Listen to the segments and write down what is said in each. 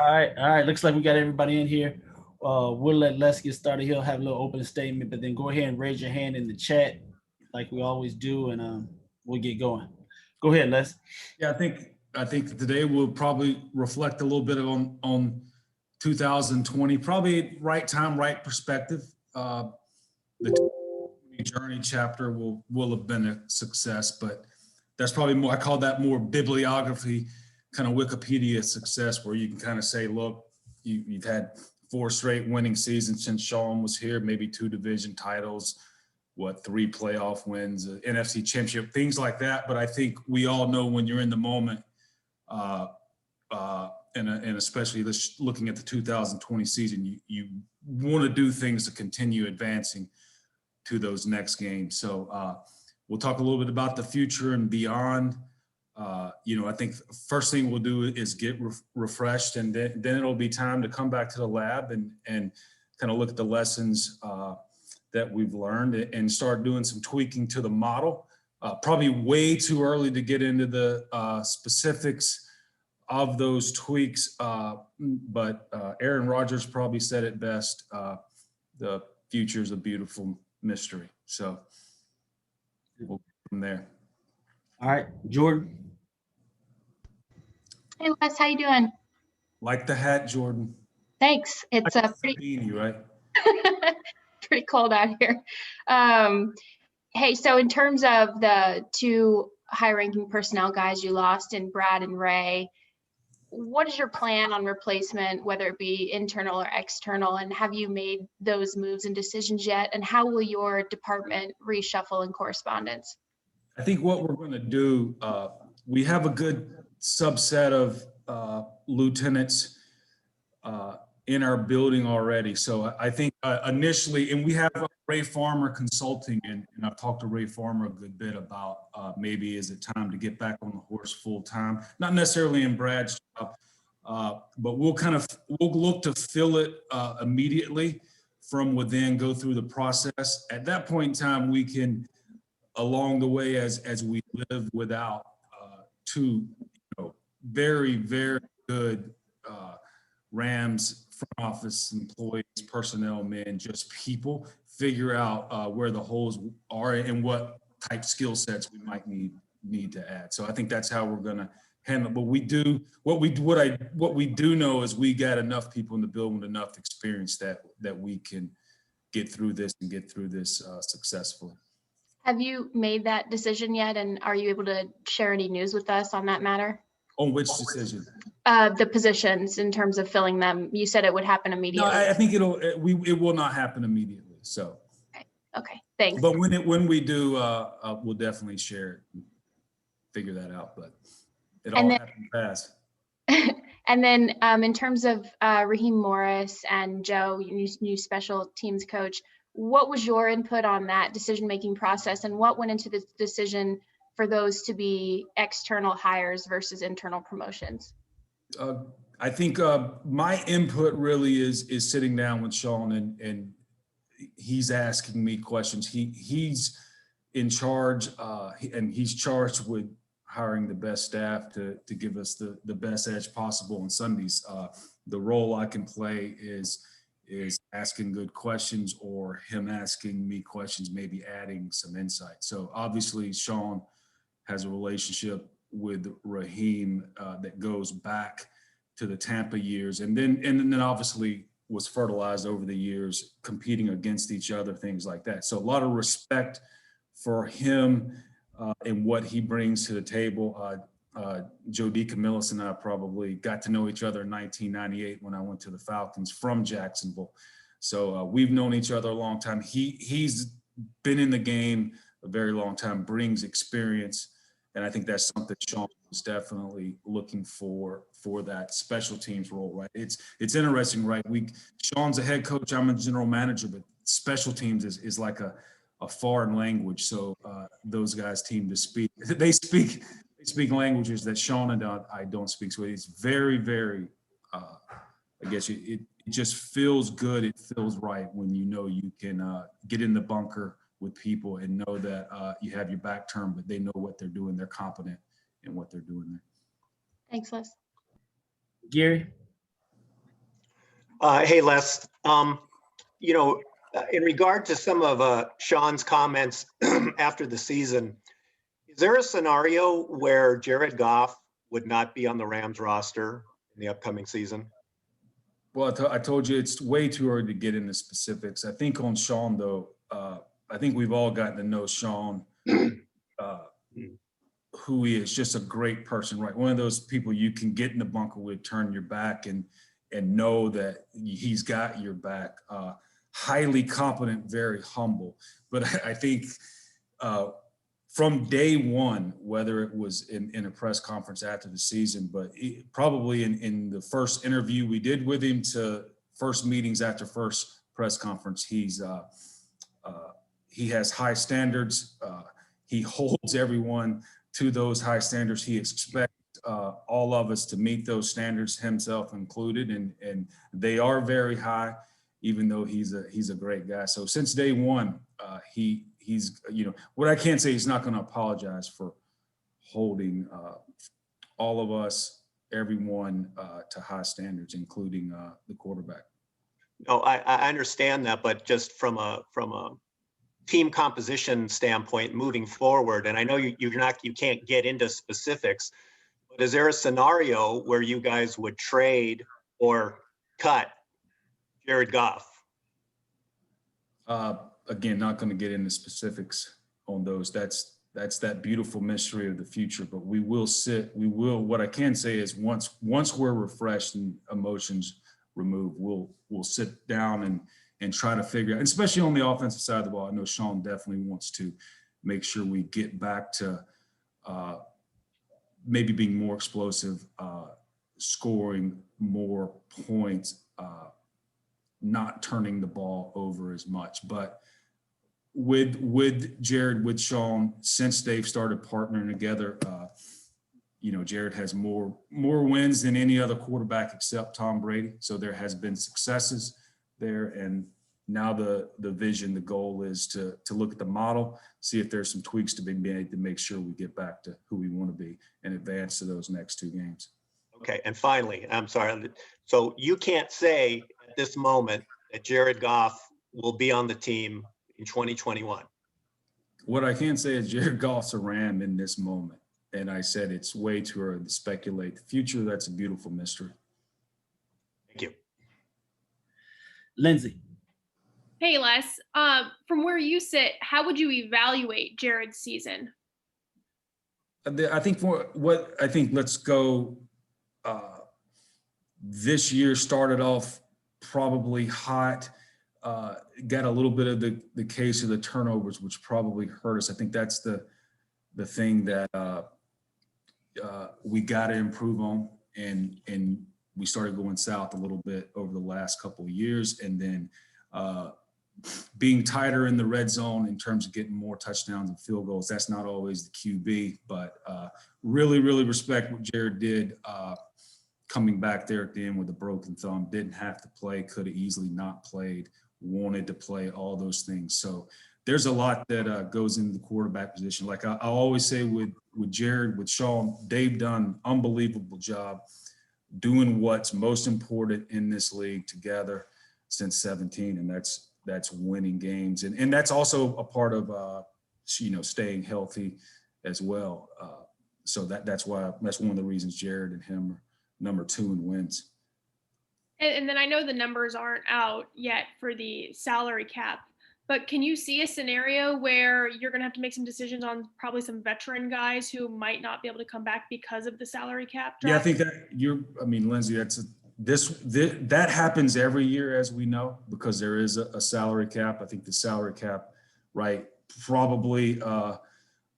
All right. Looks like we got everybody in here. We'll let Les get started. He'll have a little opening statement, but then go ahead and raise your hand in the chat like we always do, and we'll get going. Go ahead, Les. Yeah, I think today we'll probably reflect a little bit on 2020. Probably right time, right perspective. The journey chapter will have been a success, but that's probably more. I call that more bibliography, kind of Wikipedia success, where you can kind of say, look, you've had 4 straight winning seasons since Sean was here, maybe 2 division titles, 3 playoff wins, NFC championship, things like that. But I think we all know when you're in the moment, and especially looking at the 2020 season, you want to do things to continue advancing to those next games. So we'll talk a little bit about the future and beyond. I think first thing we'll do is get refreshed, and then it'll be time to come back to the lab and kind of look at the lessons that we've learned and start doing some tweaking to the model. Probably way too early to get into the specifics of those tweaks, but Aaron Rodgers probably said it best. The future is a beautiful mystery. So we'll go from there. All right, Jordan. Hey Les, how you doing? Like the hat, Jordan. Thanks. It's a pretty beanie, right? pretty cold out here. Hey, so in terms of the 2 high-ranking personnel guys you lost in Brad and Ray, what is your plan on replacement, whether it be internal or external, and have you made those moves and decisions yet? And how will your department reshuffle in correspondence? I think what we're going to do, we have a good subset of lieutenants in our building already. So I think initially, and we have Ray Farmer consulting, and I've talked to Ray Farmer a good bit about maybe is it time to get back on the horse full time, not necessarily in Brad's job, but we'll look to fill it immediately from within, go through the process. At that point in time, we can, along the way, as we live without 2 very, very good Rams front office employees, personnel men, just people, figure out where the holes are and what type skill sets we might need to add. So I think that's how we're going to handle it. But what we do know is we got enough people in the building with enough experience that we can get through this successfully. Have you made that decision yet? And are you able to share any news with us on that matter? On which decision? The positions in terms of filling them. You said it would happen immediately. No, I think it will not happen immediately. So. Okay. Thanks. But when we do, we'll definitely share it and figure that out. But it all happened fast. And then in terms of Raheem Morris and Joe, new special teams coach, what was your input on that decision-making process, and what went into the decision for those to be external hires versus internal promotions? I think my input really is sitting down with Sean and he's asking me questions. He's in charge and he's charged with hiring the best staff to give us the best edge possible on Sundays. The role I can play is asking good questions, or him asking me questions, maybe adding some insight. So obviously Sean has a relationship with Raheem that goes back to the Tampa years, and then obviously was fertilized over the years, competing against each other, things like that. So a lot of respect for him and what he brings to the table. Joe DeCamillis and I probably got to know each other in 1998 when I went to the Falcons from Jacksonville. So we've known each other a long time. He's been in the game a very long time, brings experience. And I think that's something Sean is definitely looking for that special teams role, right? It's interesting, right? Sean's a head coach, I'm a general manager, but special teams is like a foreign language. So those guys team to speak. They speak languages that Sean and I don't speak. So it's very, very, I guess it just feels good. It feels right when you know you can get in the bunker with people and know that you have your back turned, but they know what they're doing. They're competent in what they're doing there. Thanks, Les. Gary? Hey, Les. In regard to some of Sean's comments after the season, is there a scenario where Jared Goff would not be on the Rams roster in the upcoming season? Well, I told you it's way too early to get into specifics. I think on Sean, though, I think we've all gotten to know Sean, who he is, just a great person, right? One of those people you can get in the bunker with, turn your back, and know that he's got your back. Highly competent, very humble. But I think from day one, whether it was in a press conference after the season, but probably in the first interview we did with him to first meetings after first press conference, he has high standards. He holds everyone to those high standards. He expects all of us to meet those standards, himself included, and they are very high, even though he's a great guy. So since day one, he's what I can't say, he's not going to apologize for holding all of us, everyone, to high standards, including the quarterback. No, I understand that, but just from a team composition standpoint moving forward, and I know you can't get into specifics, but is there a scenario where you guys would trade or cut Jared Goff? Again, not going to get into specifics on those. That's that beautiful mystery of the future. But we will. What I can say is once we're refreshed and emotions removed, we'll sit down and try to figure out, especially on the offensive side of the ball. I know Sean definitely wants to make sure we get back to maybe being more explosive, scoring more points, not turning the ball over as much. But with Jared, with Sean, since they've started partnering together, Jared has more wins than any other quarterback except Tom Brady. So there has been successes there, and now the vision, the goal is to look at the model, see if there's some tweaks to be made to make sure we get back to who we want to be and advance to those next two games. Okay, and finally, I'm sorry. So you can't say at this moment that Jared Goff will be on the team in 2021. What I can say is Jared Goff's a Ram in this moment. And I said it's way too early to speculate the future. That's a beautiful mystery. Thank you. Lindsay. Hey, Les. From where you sit, how would you evaluate Jared's season? I think let's go. This year started off probably hot. Got a little bit of the case of the turnovers, which probably hurt us. I think that's the thing that we got to improve on, and we started going south a little bit over the last couple of years, and then being tighter in the red zone in terms of getting more touchdowns and field goals. That's not always the QB, but really respect what Jared did coming back there at the end with a broken thumb. Didn't have to play, could have easily not played, wanted to play, all those things. So there's a lot that goes into the quarterback position. Like I always say with Jared, with Sean, they've done an unbelievable job doing what's most important in this league together since 17, and that's winning games. And that's also a part of, staying healthy as well. So that's one of the reasons Jared and him are number 2 in wins. And then I know the numbers aren't out yet for the salary cap, but can you see a scenario where you're going to have to make some decisions on probably some veteran guys who might not be able to come back because of the salary cap drop? Yeah, I think that Lindsay, that happens every year, as we know, because there is a salary cap. I think the salary cap, right, probably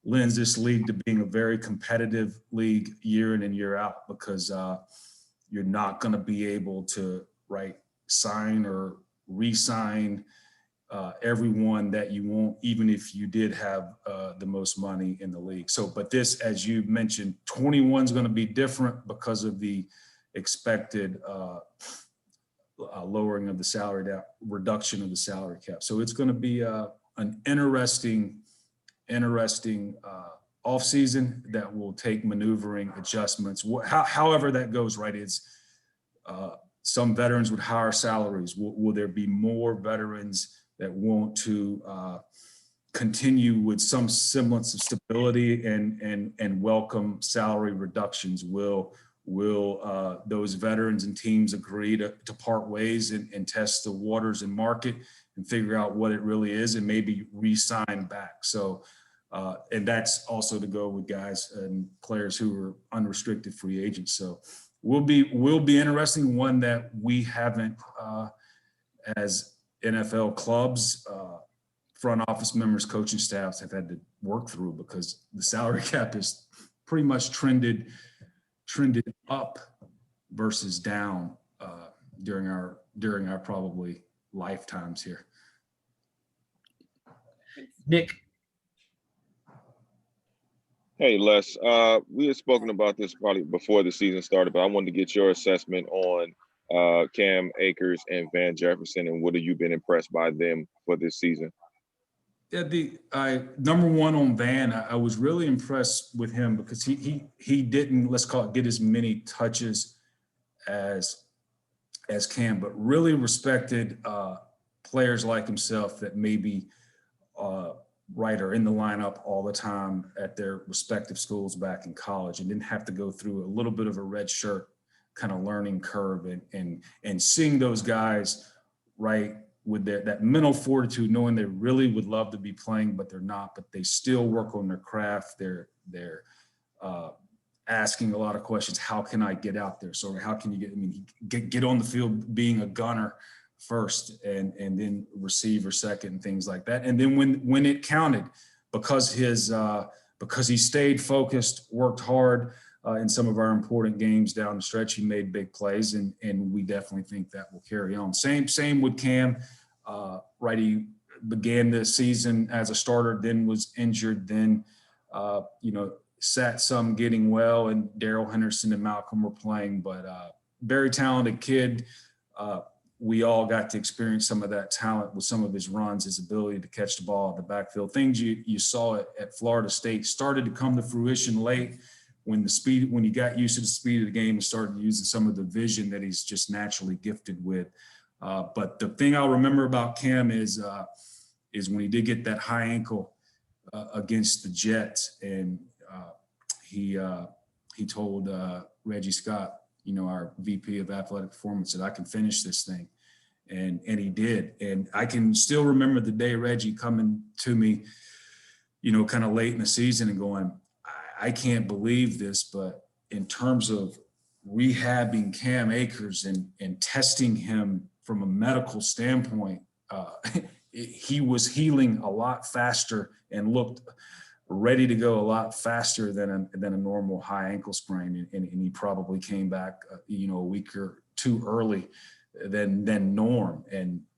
lends this league to being a very competitive league year in and year out, because you're not going to be able to, right, sign or re-sign everyone that you want, even if you did have the most money in the league. So, but this, as you mentioned, 21 is going to be different because of the expected lowering of the salary cap, reduction of the salary cap. So it's going to be an interesting offseason that will take maneuvering, adjustments. However that goes, right? It's some veterans with higher salaries. Will there be more veterans that want to continue with some semblance of stability and welcome salary reductions? Will those veterans and teams agree to part ways and test the waters and market and figure out what it really is and maybe re-sign back? So, and that's also to go with guys and players who are unrestricted free agents. So will be interesting, one that we haven't, as NFL clubs, front office members, coaching staffs have had to work through, because the salary cap is pretty much trended up versus down during our probably lifetimes here. Nick. Hey, Les, we had spoken about this probably before the season started, but I wanted to get your assessment on Cam Akers and Van Jefferson, and what have you been impressed by them for this season? Yeah, number one on Van, I was really impressed with him because he didn't, let's call it, get as many touches as Cam, but really respected players like himself that maybe are in the lineup all the time at their respective schools back in college, and didn't have to go through a little bit of a red shirt kind of learning curve, and seeing those guys with that mental fortitude, knowing they really would love to be playing, but they're not, but they still work on their craft. They're asking a lot of questions. How can I get out there? So how can you get on the field being a gunner first, and then receiver second, and things like that. And then when it counted, because he stayed focused, worked hard in some of our important games down the stretch, he made big plays, and we definitely think that will carry on. Same with Cam. He began the season as a starter, then was injured, then sat some getting well, and Darrell Henderson and Malcolm were playing, but very talented kid. We all got to experience some of that talent with some of his runs, his ability to catch the ball at the backfield. Things you saw at Florida State started to come to fruition late when he got used to the speed of the game and started using some of the vision that he's just naturally gifted with. But the thing I'll remember about Cam is when he did get that high ankle against the Jets, and he told Reggie Scott, our VP of athletic performance, that I can finish this thing. And he did. And I can still remember the day Reggie coming to me, kind of late in the season and going, I can't believe this, but in terms of rehabbing Cam Akers and testing him from a medical standpoint, he was healing a lot faster and looked ready to go a lot faster than a normal high ankle sprain, and he probably came back a week or two early than norm.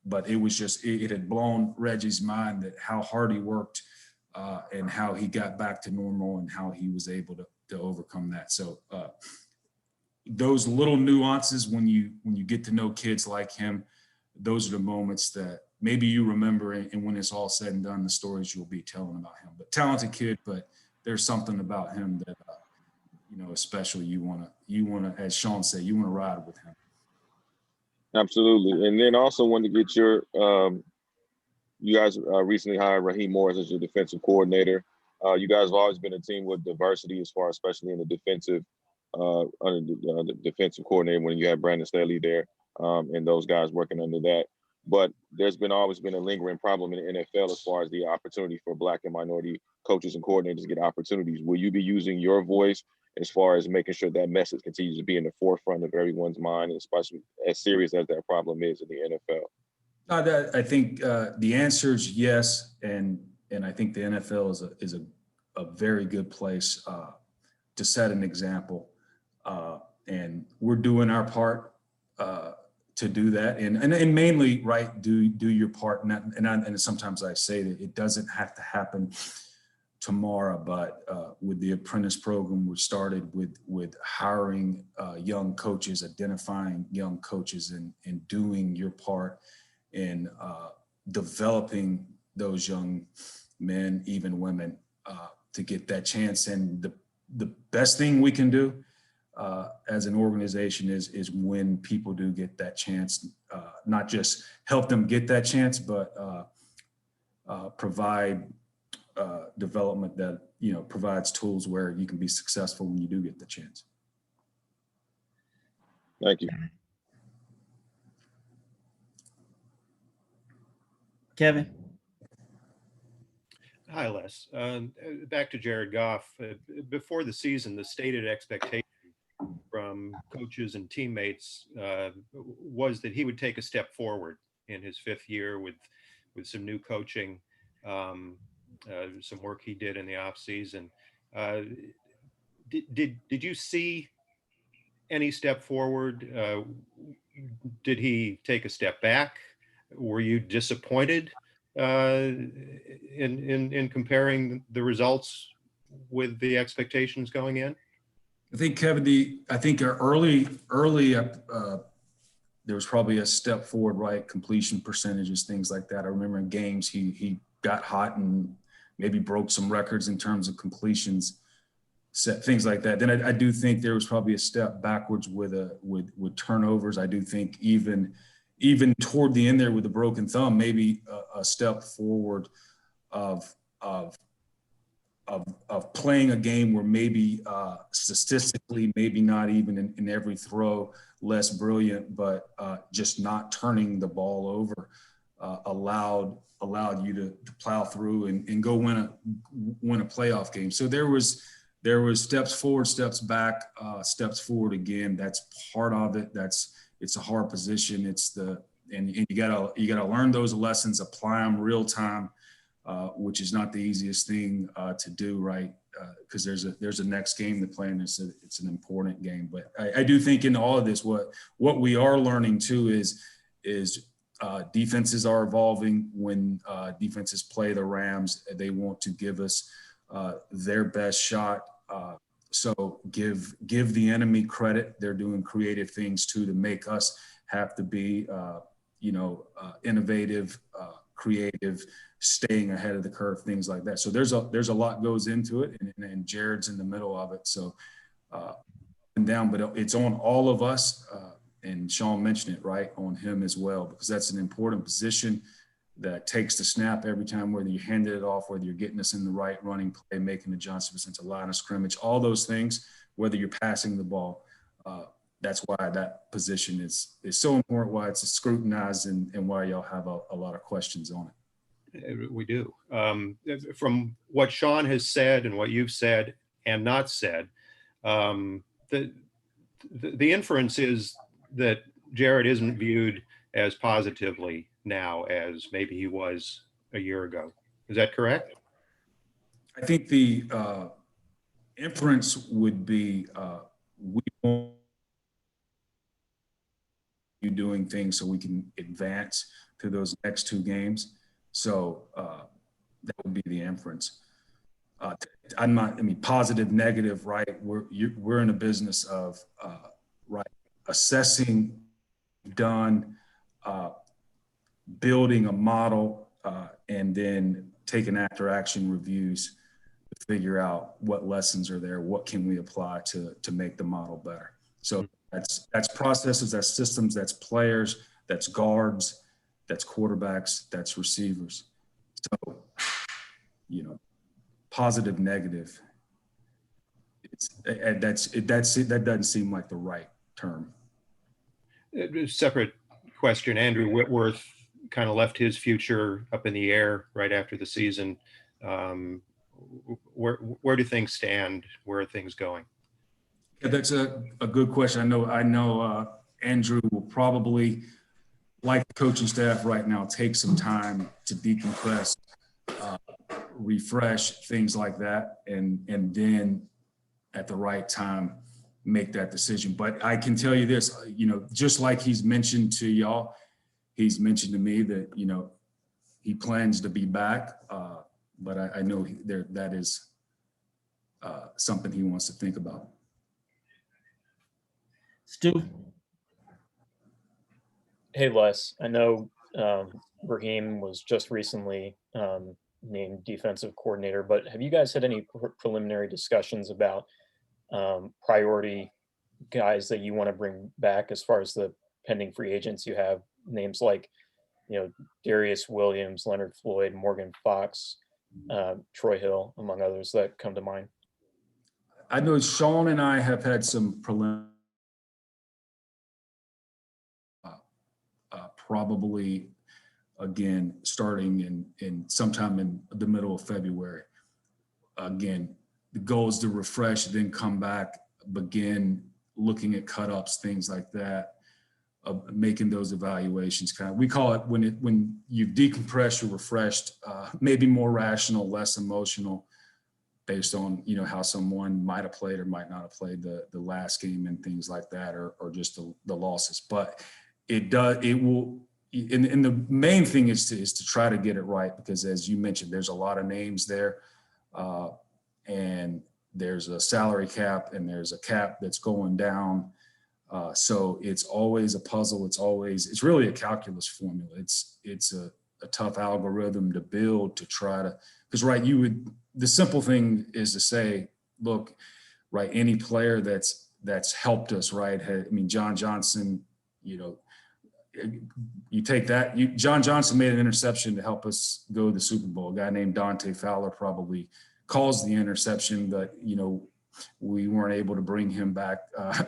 But it was just it had blown Reggie's mind that how hard he worked and how he got back to normal and how he was able to overcome that. So those little nuances, when you get to know kids like him, those are the moments that maybe you remember, and when it's all said and done, the stories you'll be telling about him. But talented kid, but there's something about him that especially you wanna, as Sean said, you wanna ride with him. Absolutely. And then also wanted to get your you guys recently hired Raheem Morris as your defensive coordinator. You guys have always been a team with diversity, as far, especially in the defensive under the defensive coordinator, when you had Brandon Staley there and those guys working under that. But there's always been a lingering problem in the NFL as far as the opportunity for Black and minority coaches and coordinators to get opportunities. Will you be using your voice as far as making sure that message continues to be in the forefront of everyone's mind, especially as serious as that problem is in the NFL? I think the answer is yes, and I think the NFL is a very good place to set an example, and we're doing our part to do that, and mainly do your part. And sometimes I say that it doesn't have to happen tomorrow, but with the apprentice program, we started with hiring young coaches, identifying young coaches, and doing your part in developing those young men, even women, to get that chance. And the best thing we can do as an organization is when people do get that chance, not just help them get that chance, but provide development that, provides tools where you can be successful when you do get the chance. Thank you. Kevin. Hi, Les. Back to Jared Goff. Before the season, the stated expectation from coaches and teammates was that he would take a step forward in his 5th year with some new coaching, some work he did in the off season. Did you see any step forward? Did he take a step back? Were you disappointed in comparing the results with the expectations going in? I think, Kevin, early there was probably a step forward, right? Completion percentages, things like that. I remember in games he got hot and maybe broke some records in terms of completions, things like that. Then I do think there was probably a step backwards with turnovers. I do think even toward the end there with the broken thumb, maybe a step forward of playing a game where maybe statistically, maybe not even in every throw less brilliant, but just not turning the ball over allowed you to plow through and go win a playoff game. So there was steps forward, steps back, steps forward again. That's part of it. It's a hard position. And you gotta learn those lessons, apply them real time, which is not the easiest thing to do, right? Because there's a next game to play, and it's an important game. But I do think in all of this, what we are learning too is defenses are evolving. When defenses play the Rams, they want to give us their best shot. So give the enemy credit. They're doing creative things too to make us have to be innovative, creative, staying ahead of the curve, things like that. So there's a lot goes into it, and Jared's in the middle of it. So up and down, but it's on all of us. And Sean mentioned it, right, on him as well, because that's an important position that takes the snap every time, whether you're handing it off, whether you're getting us in the right running play, making adjustments into line of scrimmage, all those things, whether you're passing the ball. That's why that position is so important, why it's scrutinized, and why y'all have a lot of questions on it. We do. From what Sean has said and what you've said and not said, the inference is that Jared isn't viewed as positively now as maybe he was a year ago. Is that correct? I think the inference would be we want you doing things so we can advance to those next 2 games. So that would be the inference. Positive, negative, right? We're in a business of right, assessing, done, building a model, and then taking after action reviews to figure out what lessons are there, what can we apply to make the model better. So that's processes, that's systems, that's players, that's guards, that's quarterbacks, that's receivers. So, positive, negative. That doesn't seem like the right term. Separate question. Andrew Whitworth kind of left his future up in the air right after the season. Where do things stand? Where are things going? Yeah, that's a good question. I know Andrew will probably, like the coaching staff right now, take some time to decompress, refresh, things like that, and then at the right time make that decision. But I can tell you this, just like he's mentioned to y'all, he's mentioned to me that, he plans to be back. But I know that is something he wants to think about. Stu. Hey, Les. I know Raheem was just recently named defensive coordinator, but have you guys had any preliminary discussions about priority guys that you want to bring back as far as the pending free agents? You have names like, Darius Williams, Leonard Floyd, Morgan Fox, Troy Hill, among others that come to mind. I know Sean and I have had some preliminary, probably again starting in sometime in the middle of February. Again, the goal is to refresh, then come back, begin looking at cut-ups, things like that, making those evaluations. We call it when you decompress, you're refreshed, maybe more rational, less emotional, based on how someone might have played or might not have played the last game and things like that, or just the losses. But it will. And the main thing is to try to get it right, because as you mentioned, there's a lot of names there, and there's a salary cap and there's a cap that's going down. So it's always a puzzle. It's really a calculus formula. It's a tough algorithm to build to try to, because the simple thing is to say, look, right, any player that's helped us, right? John Johnson, you take that, John Johnson made an interception to help us go to the Super Bowl. A guy named Dante Fowler probably caused the interception, but we weren't able to bring him back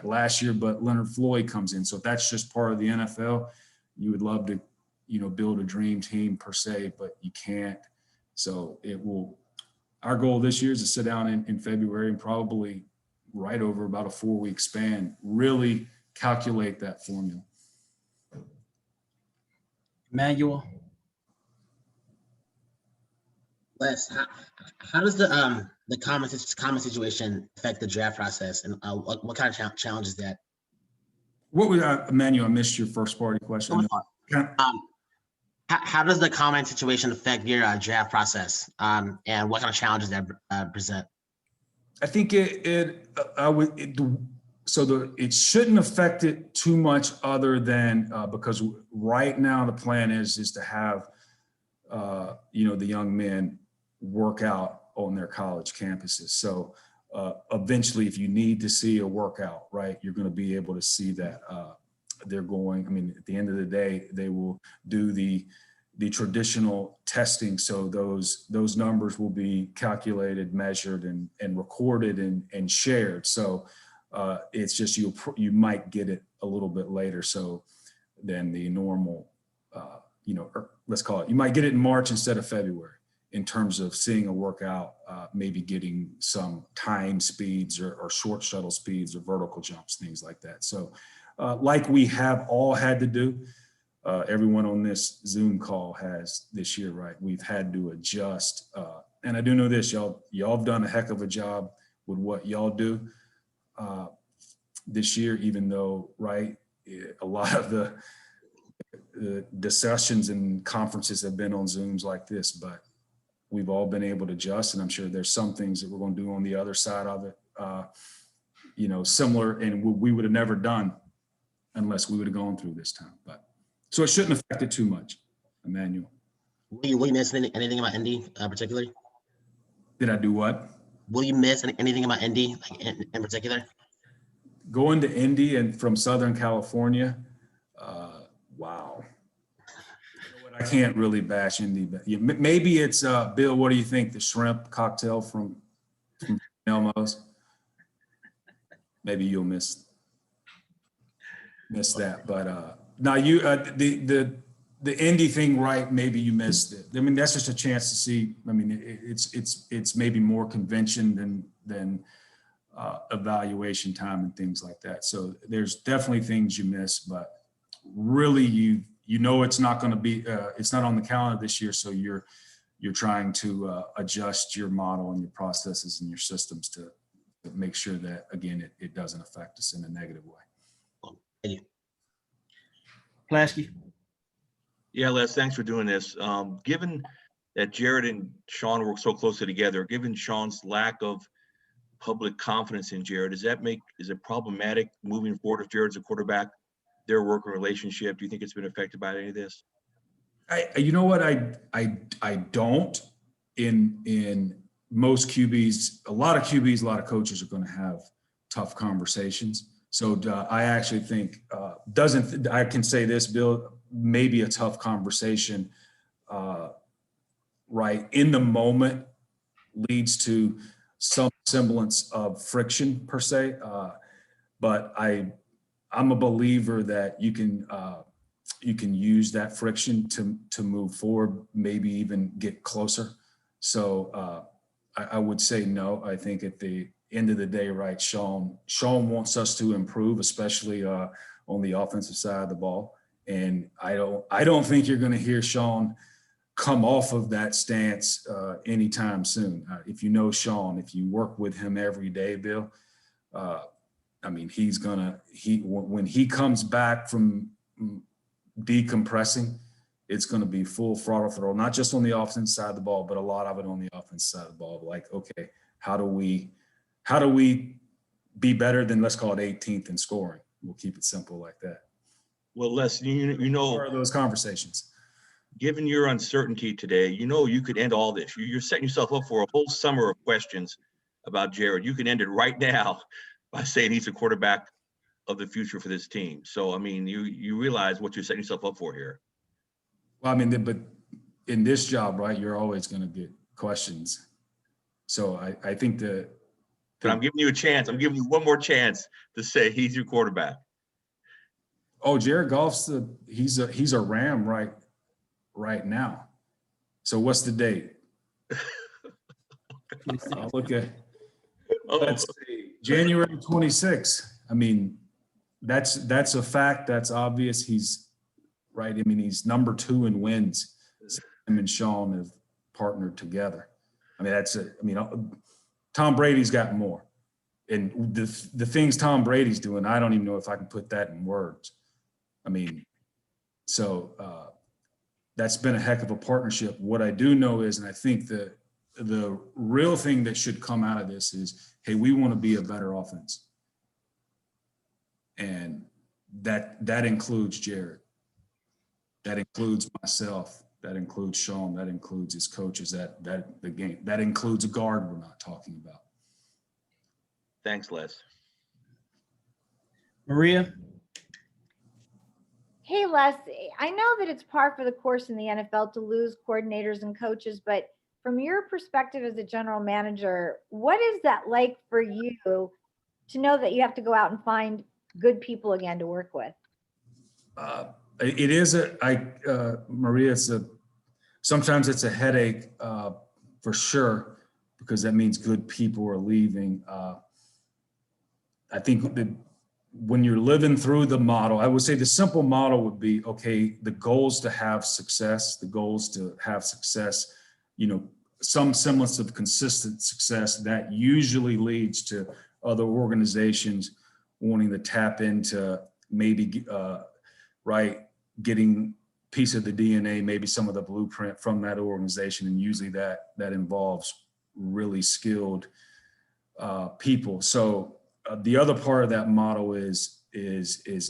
last year, but Leonard Floyd comes in. So that's just part of the NFL. You would love to, build a dream team per se, but you can't. So our goal this year is to sit down in February and probably right over about a 4-week span, really calculate that formula. Emmanuel. Les, how does the comment situation affect the draft process, and what kind of challenge is that? What was Emmanuel? I missed your first part of the question. How does the comment situation affect your draft process, and what kind of challenges that present? I think it shouldn't affect it too much, other than because right now the plan is to have the young men work out on their college campuses. So eventually, if you need to see a workout, right, you're going to be able to see that. They're going, at the end of the day, they will do the traditional testing. So those numbers will be calculated, measured, and recorded and shared. So it's just you might get it a little bit later so than the normal, let's call it, you might get it in March instead of February in terms of seeing a workout, maybe getting some time speeds or short shuttle speeds or vertical jumps, things like that. So like we have all had to do, everyone on this Zoom call has this year, right? We've had to adjust. And I do know this, y'all have done a heck of a job with what y'all do this year, even though, right, a lot of the discussions and conferences have been on Zooms like this, but we've all been able to adjust. And I'm sure there's some things that we're going to do on the other side of it, similar, and we would have never done unless we would have gone through this time. But so it shouldn't affect it too much, Emmanuel. Will you miss anything about Indy particularly? Did I do what? Will you miss anything about Indy in particular? Going to Indy and from Southern California, wow. I can't really bash Indy, but maybe it's Bill. What do you think? The shrimp cocktail from Elmo's. Maybe you'll miss that, but now the Indy thing, right? Maybe you missed it. That's just a chance to see. It's maybe more convention than evaluation time and things like that. So there's definitely things you miss, but really it's not going to be. It's not on the calendar this year, so you're trying to adjust your model and your processes and your systems to make sure that, again, it doesn't affect us in a negative way. Thank you. Plasky. Yeah, Les, thanks for doing this. Given that Jared and Sean work so closely together, given Sean's lack of public confidence in Jared, is it problematic moving forward if Jared's a quarterback, their working relationship? Do you think it's been affected by any of this? You know what? I don't. In most QBs, a lot of QBs, a lot of coaches are going to have tough conversations. So I actually think I can say this, Bill, maybe a tough conversation, right in the moment leads to some semblance of friction per se. But I'm a believer that you can use that friction to move forward, maybe even get closer. So I would say no. I think at the end of the day, right, Sean wants us to improve, especially on the offensive side of the ball. And I don't think you're going to hear Sean come off of that stance anytime soon. If you know Sean, if you work with him every day, Bill, I mean, when he comes back from decompressing, it's going to be full throttle, not just on the offensive side of the ball, but a lot of it on the offensive side of the ball. Like, okay, how do we be better than, let's call it 18th in scoring? We'll keep it simple like that. Well, Les, you know, What are those conversations? given your uncertainty today, you know, you could end all this. You're setting yourself up for a whole summer of questions about Jared. You can end it right now by saying he's a quarterback of the future for this team. So, I mean, you realize what you're setting yourself up for here. Well, I mean, but in this job, right, you're always going to get questions. So I think But I'm giving you a chance. I'm giving you one more chance to say he's your quarterback. Oh, Jared Goff's he's a Ram right now. So what's the date? Look at let's see, January 26th. I mean, that's a fact. That's obvious. He's right. I mean, he's number 2 in wins. Him and Sean have partnered together. I mean, Tom Brady's got more. And the things Tom Brady's doing, I don't even know if I can put that in words. I mean, so that's been a heck of a partnership. What I do know is, and I think the real thing that should come out of this is, hey, we want to be a better offense. And that includes Jared. That includes myself. That includes Sean. That includes his coaches. That the game. That includes a guard we're not talking about. Thanks, Les. Maria? Hey, Les, I know that it's par for the course in the NFL to lose coordinators and coaches, but from your perspective as a general manager, what is that like for you to know that you have to go out and find good people again to work with? It is Maria, sometimes it's a headache for sure, because that means good people are leaving. I think that when you're living through the model, I would say the simple model would be, okay, the goals to have success, some semblance of consistent success that usually leads to other organizations wanting to tap into maybe, getting a piece of the DNA, maybe some of the blueprint from that organization. And usually that involves really skilled people. So the other part of that model is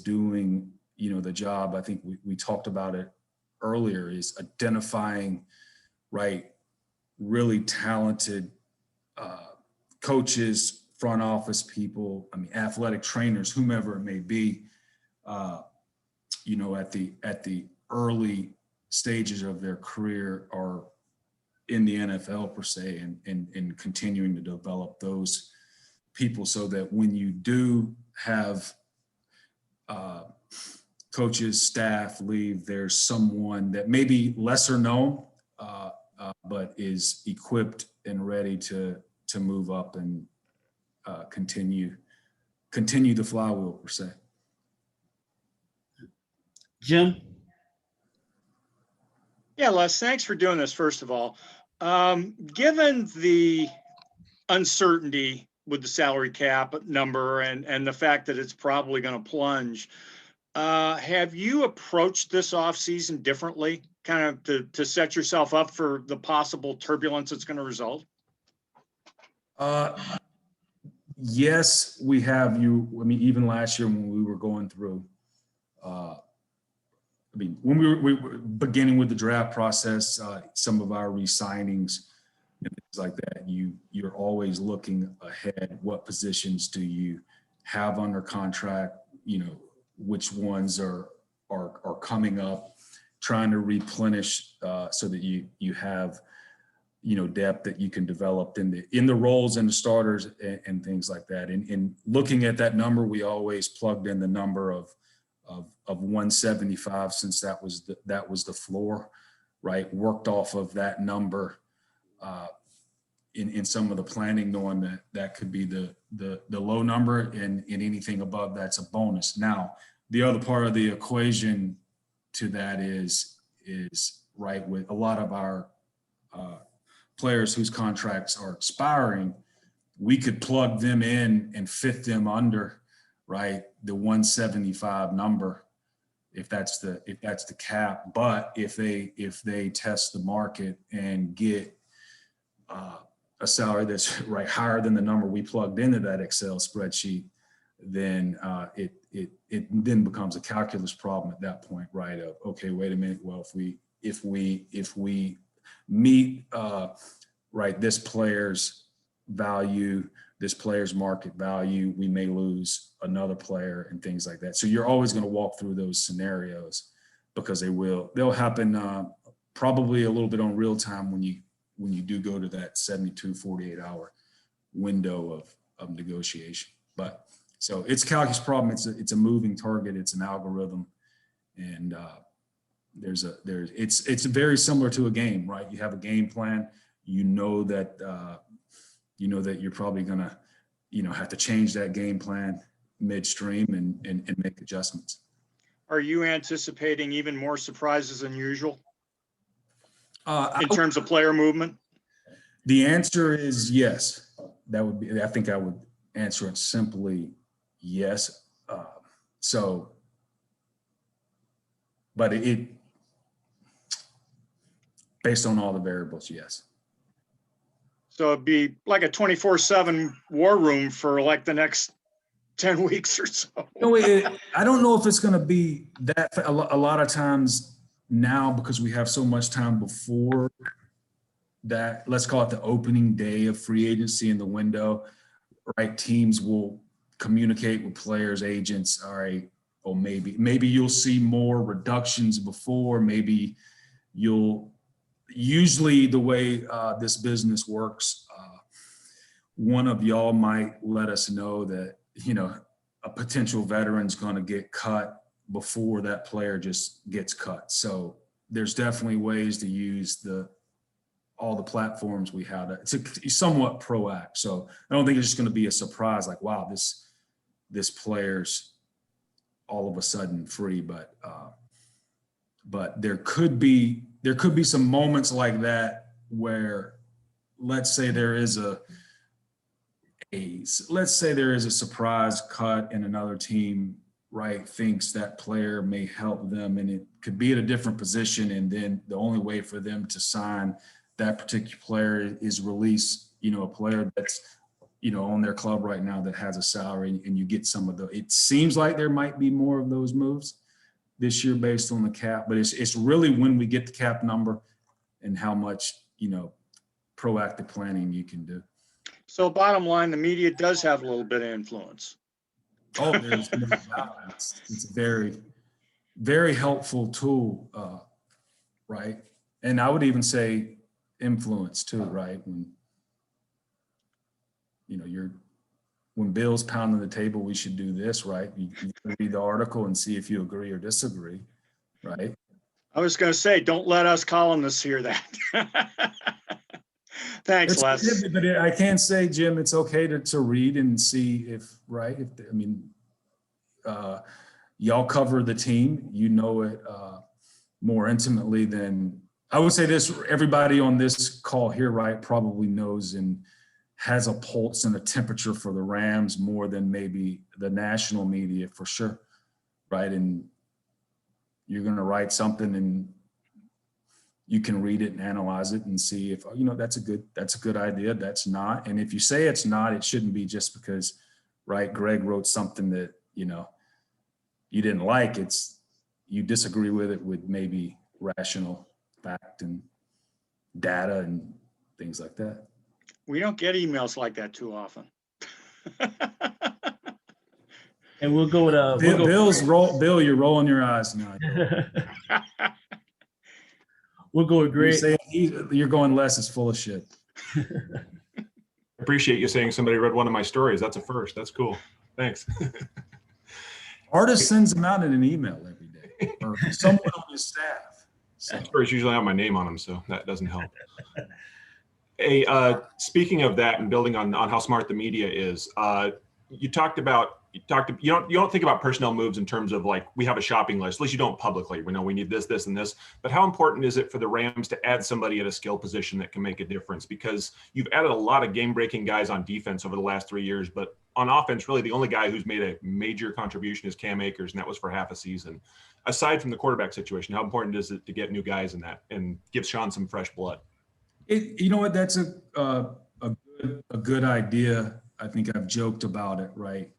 doing, the job. I think we talked about it earlier, is identifying, really talented coaches, front office people, athletic trainers, whomever it may be, at the early stages of their career or in the NFL per se, and continuing to develop those people so that when you do have coaches, staff leave, there's someone that may be lesser known, but is equipped and ready to move up and continue the flywheel per se. Jim? Yeah, Les, thanks for doing this, first of all. Given the uncertainty with the salary cap number and the fact that it's probably going to plunge, have you approached this offseason differently, kind of to set yourself up for the possible turbulence that's going to result? Yes, we have. Even last year when we were going through, when we were beginning with the draft process, some of our re-signings and things like that, you're always looking ahead. What positions do you have under contract, which ones are coming up, trying to replenish so that you have, depth that you can develop in the roles and the starters and things like that. And looking at that number, we always plugged in the number of 175, since that was the floor, right? Worked off of that number in some of the planning, knowing that could be the low number, and anything above that's a bonus. Now, the other part of the equation to that is right, with a lot of our players whose contracts are expiring, we could plug them in and fit them under, right, the 175 number, if that's the cap. But if they test the market and get a salary that's right higher than the number we plugged into that Excel spreadsheet, then it then becomes a calculus problem at that point, right? Of, okay, wait a minute. Well, if we meet right, this player's value, this player's market value, we may lose another player and things like that. So you're always going to walk through those scenarios, because they'll happen probably a little bit on real time when you do go to that 72, 48 hour window of negotiation. But so it's a calculus problem. It's a moving target. It's an algorithm. And it's very similar to a game, right? You have a game plan. You know that you're probably gonna, have to change that game plan midstream and make adjustments. Are you anticipating even more surprises than usual in terms of player movement? The answer is yes. I think I would answer it simply yes. But it based on all the variables, yes. So it'd be like a 24/7 war room for like the next 10 weeks or so. I don't know if it's going to be that. A lot of times now, because we have so much time before that, let's call it the opening day of free agency in the window, right? Teams will communicate with players, agents. All right, or maybe you'll see more reductions before. Maybe usually the way this business works, one of y'all might let us know that, a potential veteran's going to get cut before that player just gets cut. So there's definitely ways to use all the platforms we have to somewhat proact. So I don't think it's just going to be a surprise, like, wow, this player's all of a sudden free, but there could be some moments like that where, let's say there is a surprise cut and another team, right, thinks that player may help them, and it could be at a different position, and then the only way for them to sign that particular player is release, a player that's, on their club right now that has a salary, and you get some of those. It seems like there might be more of those moves this year based on the cap, but it's really when we get the cap number and how much, proactive planning you can do. So bottom line, the media does have a little bit of influence. Oh, there's no doubt. It's a very, very helpful tool, right? And I would even say influence too, right? When Bill's pounding the table, we should do this, right? You read the article and see if you agree or disagree, right? I was going to say, don't let us columnists hear that. Thanks, Les. But I can say, Jim, it's okay to read and see if, right? Y'all cover the team, it more intimately than, I would say this, everybody on this call here, right, probably knows and has a pulse and a temperature for the Rams more than maybe the national media, for sure, right? And you're going to write something and you can read it and analyze it and see if, that's a good idea. That's not. And if you say it's not, it shouldn't be just because, right, Greg wrote something that, you didn't like. It's, you disagree with it with maybe rational fact and data and things like that. We don't get emails like that too often. And we'll go with Bill, you're rolling your eyes now. We'll go with Greg. You're going Les is full of shit. Appreciate you saying somebody read one of my stories. That's a first. That's cool. Thanks. Artist sends them out in an email every day, or someone on his staff. So. Stories usually have my name on them, so that doesn't help. Hey, speaking of that and building on how smart the media is, you don't think about personnel moves in terms of like, we have a shopping list, at least you don't publicly. We know we need this, this, and this, but how important is it for the Rams to add somebody at a skill position that can make a difference? Because you've added a lot of game-breaking guys on defense over the last 3 years, but on offense, really the only guy who's made a major contribution is Cam Akers, and that was for half a season. Aside from the quarterback situation, how important is it to get new guys in that and give Sean some fresh blood? You know what? That's a good idea. I think I've joked about it, right?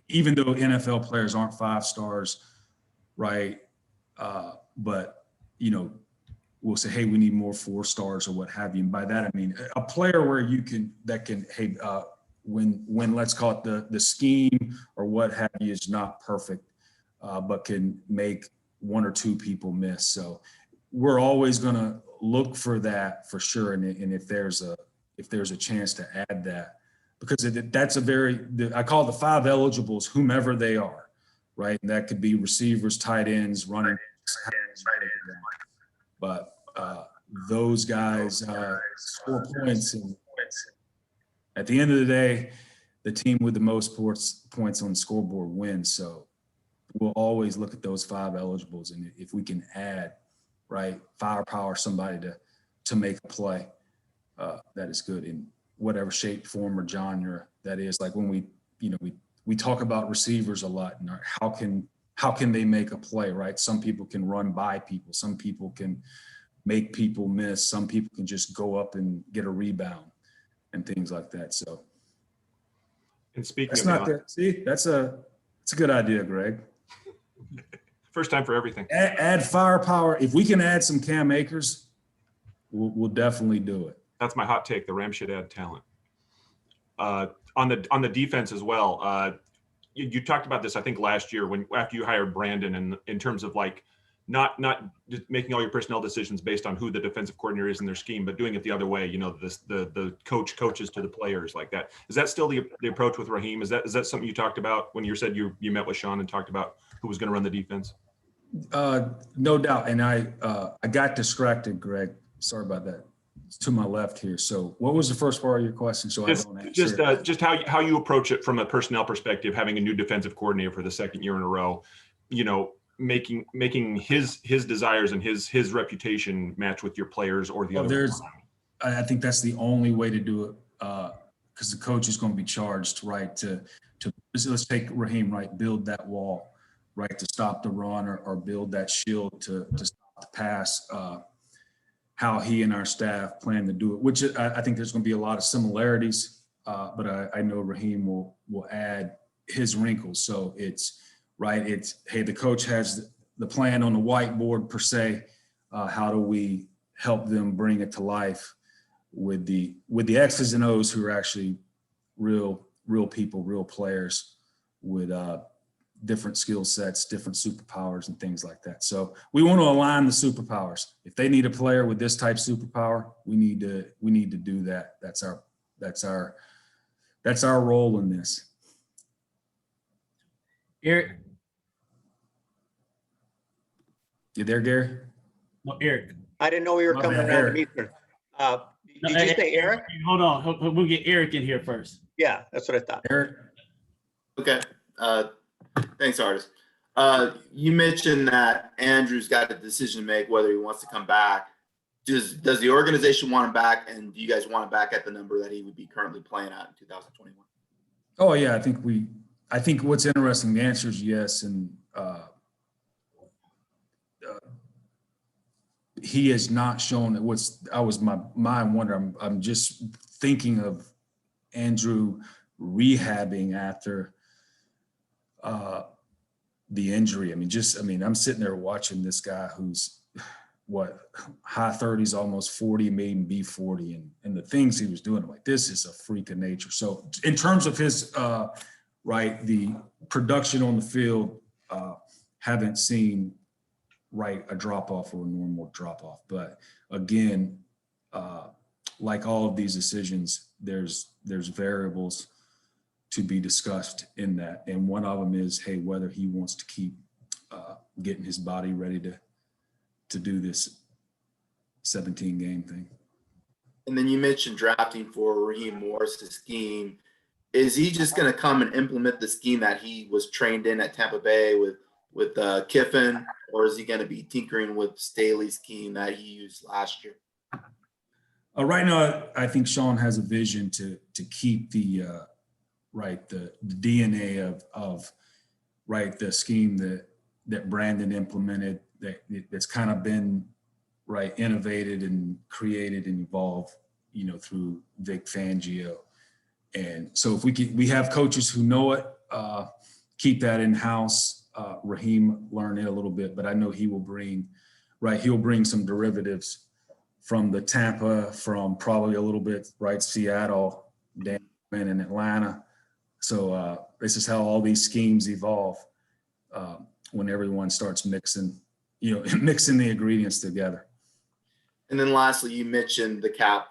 Even though NFL players aren't 5 stars, right? But, you know, we'll say, hey, we need more 4 stars or what have you. And by that, I mean, a player where hey, when let's call it the scheme or what have you is not perfect, but can make 1 or 2 people miss. So we're always going to look for that for sure. And if there's a chance to add that, because that's I call it the 5 eligibles, whomever they are, right? And that could be receivers, tight ends, running backs, but those guys score points. And at the end of the day, the team with the most points on the scoreboard wins. So we'll always look at those 5 eligibles. And if we can add, right, firepower, somebody to make a play, that is good in whatever shape, form, or genre that is. Like when we talk about receivers a lot, and how can they make a play, right? Some people can run by people, some people can make people miss, some people can just go up and get a rebound and things like that. So, and speaking that's of not that. See, it's a good idea, Greg. First time for everything. Add firepower. If we can add some Cam Akers, we'll definitely do it. That's my hot take. The Rams should add talent. On the defense as well. You talked about this, I think, last year after you hired Brandon, and in terms of like not just making all your personnel decisions based on who the defensive coordinator is in their scheme, but doing it the other way. You know, the coaches to the players like that. Is that still the approach with Raheem? Is that something you talked about when you said you met with Sean and talked about who was going to run the defense? No doubt. And I got distracted, Greg. Sorry about that. It's to my left here. So what was the first part of your question? So Just how you approach it from a personnel perspective, having a new defensive coordinator for the 2nd year in a row, you know, making his desires and his reputation match with your players or the other. I think that's the only way to do it, because the coach is going to be charged, right, to let's take Raheem, right, build that wall, right, to stop the run or build that shield to stop the pass. How he and our staff plan to do it, which I think there's going to be a lot of similarities, but I know Raheem will add his wrinkles. So it's right. It's, hey, the coach has the plan on the whiteboard per se. How do we help them bring it to life with the X's and O's who are actually real people, real players with different skill sets, different superpowers and things like that. So we want to align the superpowers. If they need a player with this type superpower, we need to do that. That's our role in this. Eric. You there, Gary? No, Eric. I didn't know we were coming around to meet her. Did you say Eric? Hold on. We'll get Eric in here first. Yeah, that's what I thought. Eric. Okay. Thanks, Artist. You mentioned that Andrew's got a decision to make whether he wants to come back. Does the organization want him back, and do you guys want him back at the number that he would be currently playing at in 2021? Oh yeah, I think what's interesting, the answer is yes, and he has not shown that. My mind wonder. I'm just thinking of Andrew rehabbing after the injury. I'm sitting there watching this guy who's high 30s, almost 40, maybe be 40, and the things he was doing. I'm like, this is a freak of nature. So in terms of his right, the production on the field, haven't seen, right, a drop off or a normal drop off. But again, like all of these decisions, there's variables to be discussed in that. And one of them is, hey, whether he wants to keep getting his body ready to do this 17 game thing. And then you mentioned drafting for Raheem Morris' scheme. Is he just going to come and implement the scheme that he was trained in at Tampa Bay with Kiffin, or is he going to be tinkering with Staley's scheme that he used last year? Right now, I think Sean has a vision to keep the the DNA of right, the scheme that Brandon implemented, that's kind of been innovated and created and evolved, through Vic Fangio. And so if we have coaches who know it, keep that in house. Raheem learned it a little bit, but I know he will bring, he'll bring some derivatives from the Tampa, from probably a little bit, Seattle, Dan in Atlanta. So this is how all these schemes evolve when everyone starts mixing the ingredients together. And then lastly, you mentioned the cap.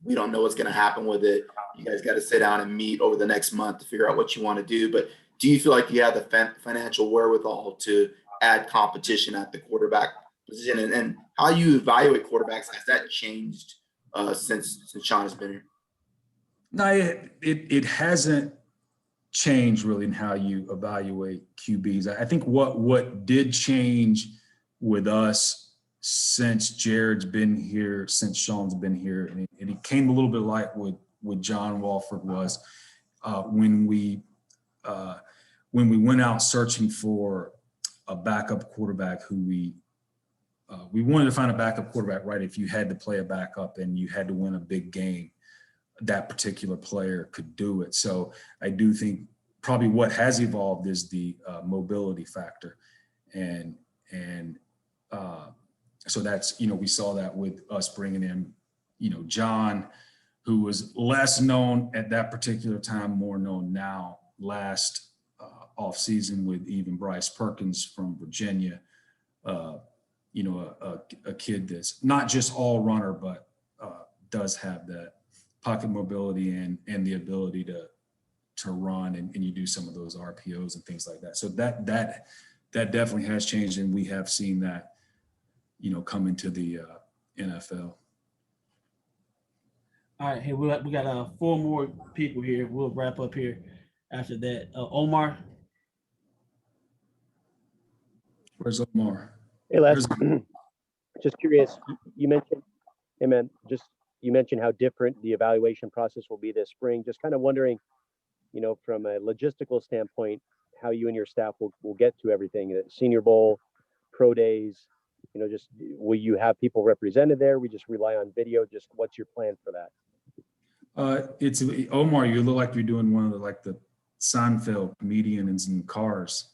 We don't know what's going to happen with it. You guys got to sit down and meet over the next month to figure out what you want to do. But do you feel like you have the financial wherewithal to add competition at the quarterback position? And how you evaluate quarterbacks, has that changed since Sean has been here? No, it hasn't changed really in how you evaluate QBs. I think what did change with us since Jared's been here, since Sean's been here, and it came a little bit like what John Walford was when we went out searching for a backup quarterback who we wanted to find a backup quarterback, right? If you had to play a backup and you had to win a big game, that particular player could do it. So I do think probably what has evolved is the mobility factor. And so that's, we saw that with us bringing in, John, who was less known at that particular time, more known now, last off season with even Bryce Perkins from Virginia, a kid that's not just all runner, but does have that pocket mobility and the ability to run and you do some of those RPOs and things like that. So that definitely has changed, and we have seen that, come into the NFL. All right, hey, we got 4 more people here. We'll wrap up here after that. Omar. Where's Omar? Hey, Les. Just curious. You mentioned, hey man, you mentioned how different the evaluation process will be this spring. Just kind of wondering, from a logistical standpoint, how you and your staff will get to everything. Senior Bowl, pro days. Just will you have people represented there? We just rely on video. Just what's your plan for that? It's Omar. You look like you're doing one of the Seinfeld comedians in cars.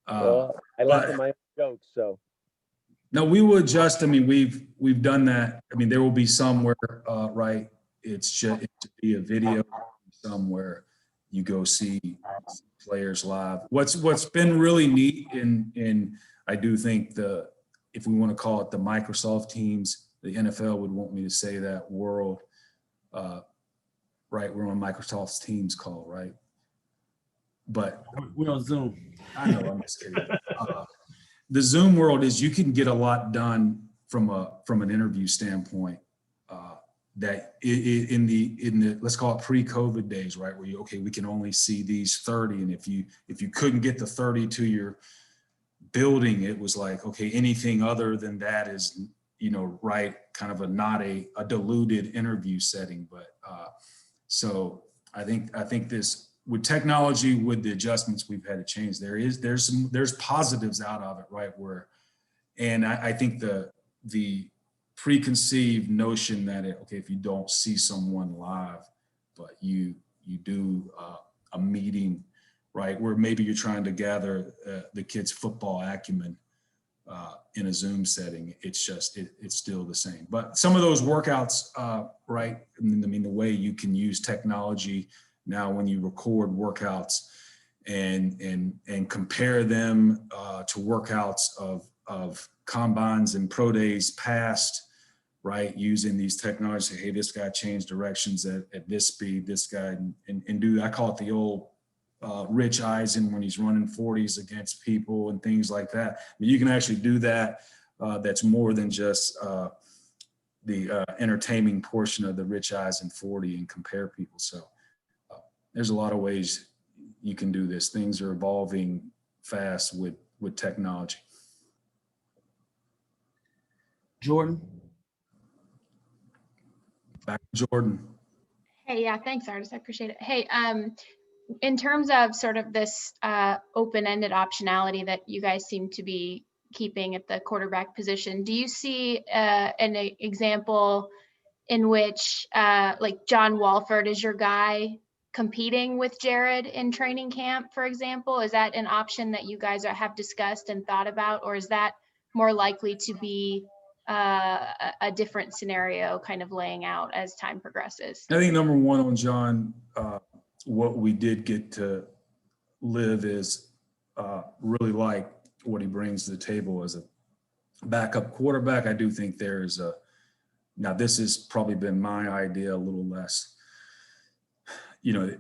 Well, I left my own jokes, so. No, we will adjust. I mean, we've done that. I mean, there will be somewhere, it's just be a video somewhere you go see players live. What's been really neat in I do think if we want to call it the Microsoft teams, the NFL would want me to say that world, right? We're on Microsoft's teams call, right? But we're on Zoom. I know, I'm just kidding. The Zoom world is you can get a lot done from an interview standpoint. That in the let's call it pre-COVID days, right? Where we can only see these 30, and if you couldn't get the 30 to your building, it was like, okay, anything other than that is, right, kind of not a diluted interview setting. But so I think this, with technology, with the adjustments we've had to change, there's positives out of it, right? And I think the preconceived notion that if you don't see someone live, but you do a meeting, right, where maybe you're trying to gather the kids' football acumen in a Zoom setting, it's still the same. But some of those workouts, right, I mean, the way you can use technology now when you record workouts and compare them to workouts of combines and pro days past, right? Using these technologies, say, hey, this guy changed directions at this speed, this guy, and do, I call it the old Rich Eisen when he's running 40s against people and things like that. I mean, you can actually do that. That's more than just the entertaining portion of the Rich Eisen 40 and compare people. So there's a lot of ways you can do this. Things are evolving fast with technology. Jordan. Back to Jordan. Hey, yeah, thanks, Artis. I appreciate it. Hey, in terms of sort of this open-ended optionality that you guys seem to be keeping at the quarterback position, do you see an example in which like John Walford is your guy competing with Jared in training camp, for example? Is that an option that you guys have discussed and thought about, or is that more likely to be a different scenario kind of laying out as time progresses? I think number one on John, what we did get to live is really like what he brings to the table as a backup quarterback. I do think there's now this has probably been my idea, a little less,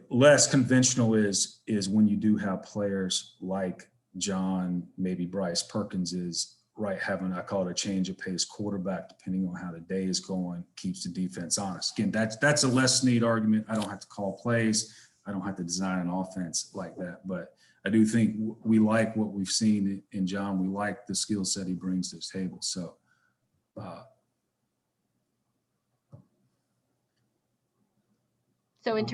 less conventional is when you do have players like John, maybe Bryce Perkins is, right, having, I call it a change of pace quarterback, depending on how the day is going, keeps the defense honest. Again, that's a Les Snead argument. I don't have to call plays. I don't have to design an offense like that. But I do think we like what we've seen in John. We like the skill set he brings to the table. So, in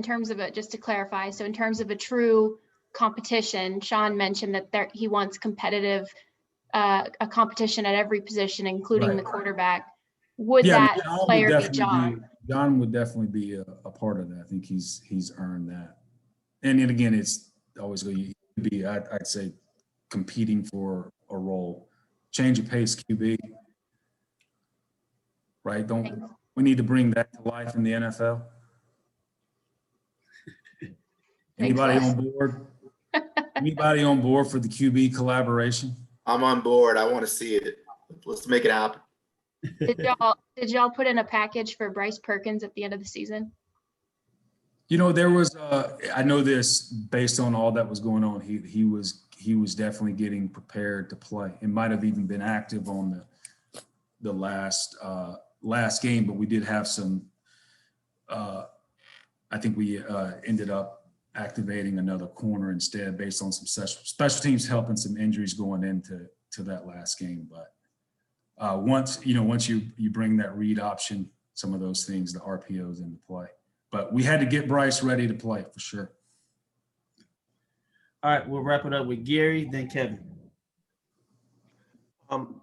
terms of it, just to clarify, so in terms of a true competition, Sean mentioned that he wants a competition at every position, including the quarterback. Would that player be John? John would definitely be a part of that. I think he's earned that. And then again, it's always going to be, I'd say, competing for a role. Change of pace QB, right? We need to bring that to life in the NFL? Anybody on board? Anybody on board for the QB collaboration? I'm on board. I want to see it. Let's make it happen. Did y'all put in a package for Bryce Perkins at the end of the season? There was I know this based on all that was going on. He was definitely getting prepared to play. It might have even been active on the last game, but we did have some. I think we ended up activating another corner instead, based on some special teams helping some injuries going into that last game. But once you bring that read option, some of those things, the RPOs into play. But we had to get Bryce ready to play for sure. All right, we'll wrap it up with Gary, then Kevin.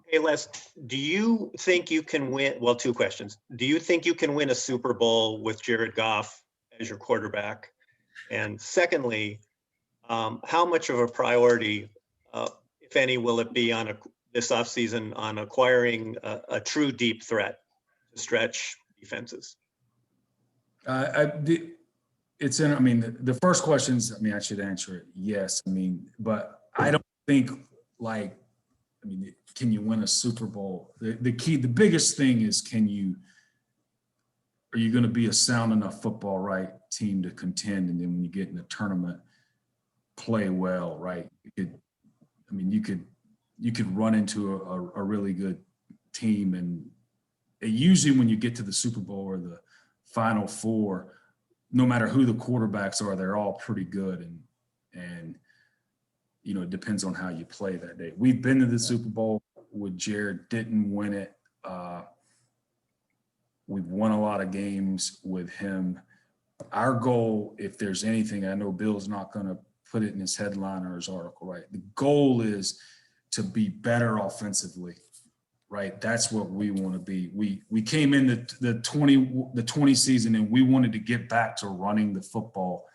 Hey, Les, do you think you can win? Well, two questions. Do you think you can win a Super Bowl with Jared Goff as your quarterback? And secondly, how much of a priority, if any, will it be on this offseason on acquiring a true deep threat to stretch defenses? The first questions, I should answer it yes. But I don't think can you win a Super Bowl? The biggest thing is, are you going to be a sound enough football, right, team to contend? And then when you get in the tournament, play well, right? You could run into a really good team, and usually when you get to the Super Bowl or the Final Four, no matter who the quarterbacks are, they're all pretty good, and it depends on how you play that day. We've been to the Super Bowl with Jared, didn't win it. We've won a lot of games with him. Our goal, if there's anything, I know Bill's not going to put it in his headline or his article, right? The goal is to be better offensively, right? That's what we want to be. We came in the 20 season and we wanted to get back to running the football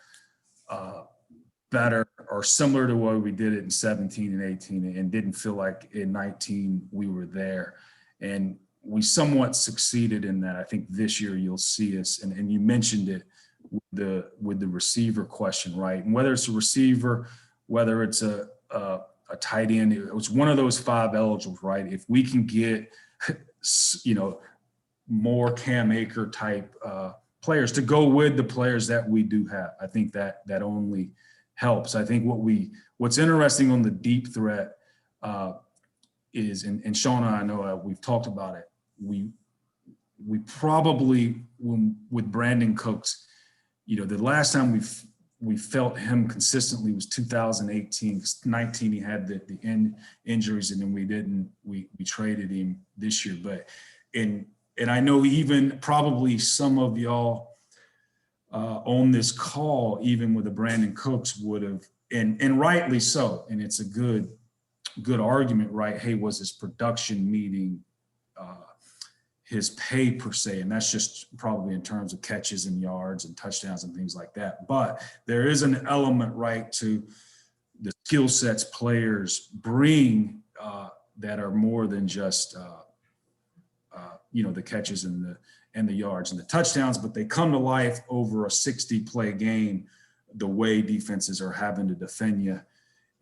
better or similar to what we did it in 17 and 18, and didn't feel like in 19 we were there. And we somewhat succeeded in that. I think this year you'll see us, and you mentioned it, with the receiver question, right? And whether it's a receiver, whether it's a tight end, it was one of those 5 eligibles, right? If we can get, more Cam Akers type players to go with the players that we do have, I think that only helps. I think what's interesting on the deep threat is, and Sean and I know we've talked about it. We probably, with Brandon Cooks, the last time we felt him consistently was 2018. 19 he had the injuries, and then we traded him this year. But and I know even probably some of y'all on this call, even with the Brandon Cooks, would have, and rightly so, and it's a good argument, right? Hey, was his production meeting his pay per se? And that's just probably in terms of catches and yards and touchdowns and things like that. But there is an element, right, to the skill sets players bring that are more than just the catches and the yards and the touchdowns, but they come to life over a 60 play game, the way defenses are having to defend you